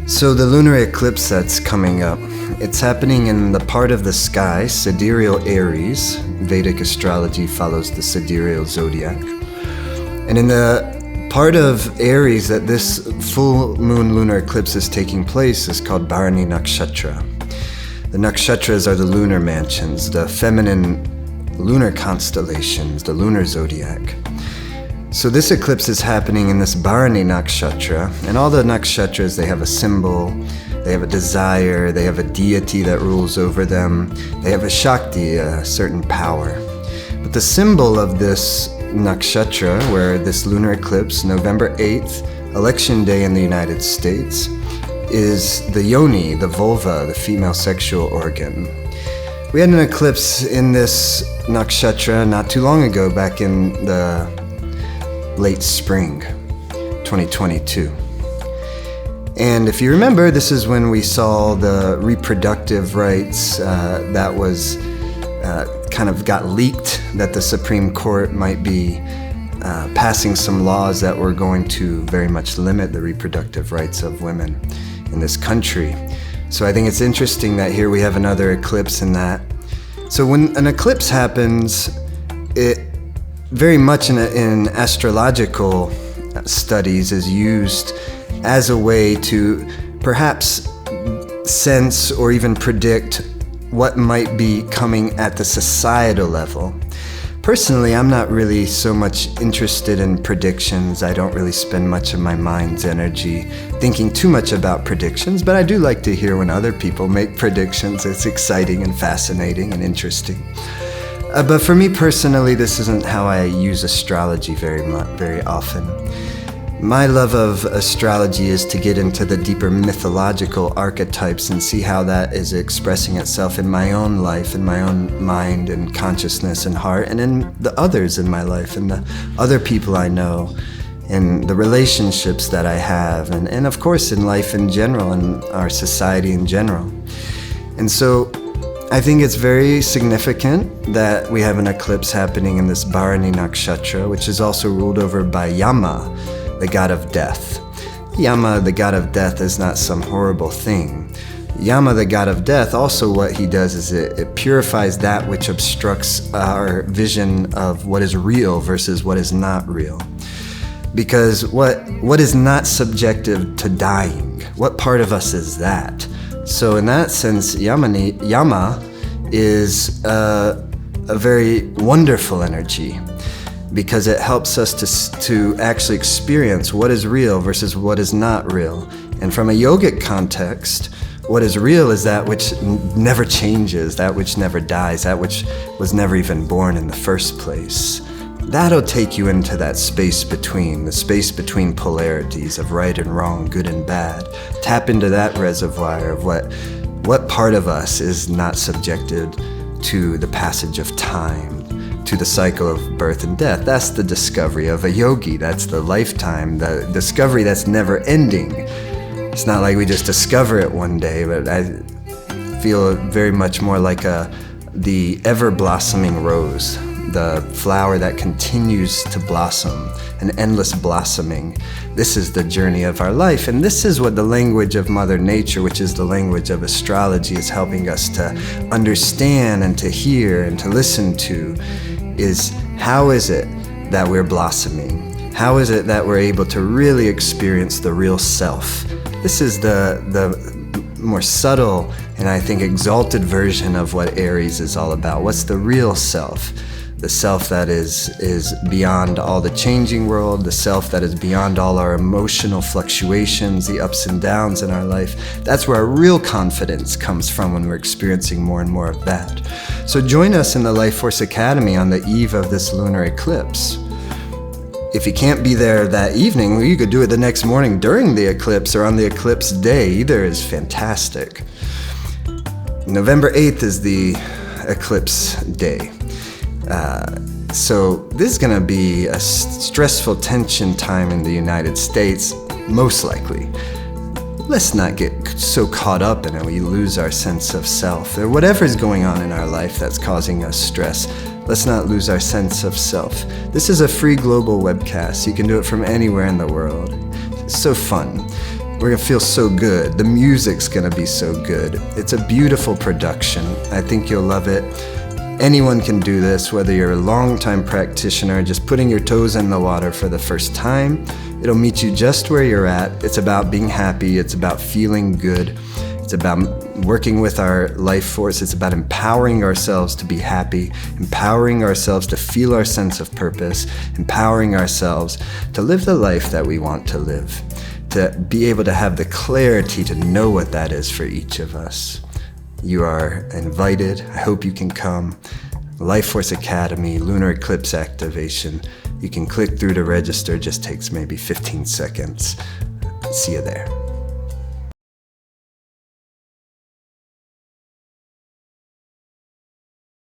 So the lunar eclipse that's coming up, it's happening in the part of the sky, sidereal Aries. Vedic astrology follows the sidereal zodiac. And in the part of Aries that this full moon lunar eclipse is taking place is called Bharani Nakshatra. The nakshatras are the lunar mansions, the feminine lunar constellations, the lunar zodiac. So this eclipse is happening in this Bharani Nakshatra, and all the nakshatras, they have a symbol, they have a desire, they have a deity that rules over them, they have a Shakti, a certain power. But the symbol of this nakshatra, where this lunar eclipse, November 8th, election day in the United States, is the yoni, the vulva, the female sexual organ. We had an eclipse in this nakshatra not too long ago, back in the late spring 2022. And if you remember, this is when we saw the reproductive rights that was kind of got leaked, that the Supreme Court might be passing some laws that were going to very much limit the reproductive rights of women in this country. So I think it's interesting that here we have another eclipse in that. So when an eclipse happens, it very much in astrological studies is used as a way to perhaps sense or even predict what might be coming at the societal level. Personally, I'm not really so much interested in predictions. I don't really spend much of my mind's energy thinking too much about predictions, but I do like to hear when other people make predictions. It's exciting and fascinating and interesting. But for me personally, this isn't how I use astrology very often. My love of astrology is to get into the deeper mythological archetypes and see how that is expressing itself in my own life, in my own mind and consciousness and heart, and in the others in my life, and the other people I know, and the relationships that I have, and of course in life in general, and our society in general. And so I think it's very significant that we have an eclipse happening in this Bharani Nakshatra, which is also ruled over by Yama, the god of death. Yama, the god of death, is not some horrible thing. Yama, the god of death, also what he does is it purifies that which obstructs our vision of what is real versus what is not real. Because what is not subjective to dying? What part of us is that? So in that sense, Yama is a very wonderful energy, because it helps us to actually experience what is real versus what is not real. And from a yogic context, what is real is that which never changes, that which never dies, that which was never even born in the first place. That'll take you into that space between, the space between polarities of right and wrong, good and bad. Tap into that reservoir of what part of us is not subjected to the passage of time, to the cycle of birth and death. That's the discovery of a yogi. That's the lifetime, the discovery that's never ending. It's not like we just discover it one day, but I feel very much more like the ever-blossoming rose, the flower that continues to blossom, an endless blossoming. This is the journey of our life, and this is what the language of Mother Nature, which is the language of astrology, is helping us to understand and to hear and to listen to, is how is it that we're blossoming? How is it that we're able to really experience the real self? This is the more subtle and I think exalted version of what Aries is all about. What's the real self? The self that is beyond all the changing world, the self that is beyond all our emotional fluctuations, the ups and downs in our life. That's where our real confidence comes from, when we're experiencing more and more of that. So join us in the Life Force Academy on the eve of this lunar eclipse. If you can't be there that evening, you could do it the next morning during the eclipse or on the eclipse day. Either is fantastic. November 8th is the eclipse day. So this is going to be a stressful tension time in the United States, most likely. Let's not get so caught up in it we lose our sense of self. Or whatever's going on in our life that's causing us stress, let's not lose our sense of self. This is a free global webcast. You can do it from anywhere in the world. It's so fun. We're gonna feel so good. The music's gonna be so good. It's a beautiful production. I think you'll love it. Anyone can do this, whether you're a long-time practitioner, just putting your toes in the water for the first time. It'll meet you just where you're at. It's about being happy. It's about feeling good. It's about working with our life force. It's about empowering ourselves to be happy, empowering ourselves to feel our sense of purpose, empowering ourselves to live the life that we want to live, to be able to have the clarity to know what that is for each of us. You are invited. I hope you can come. Life Force Academy, Lunar Eclipse activation. You can click through to register. It just takes maybe 15 seconds. See you there.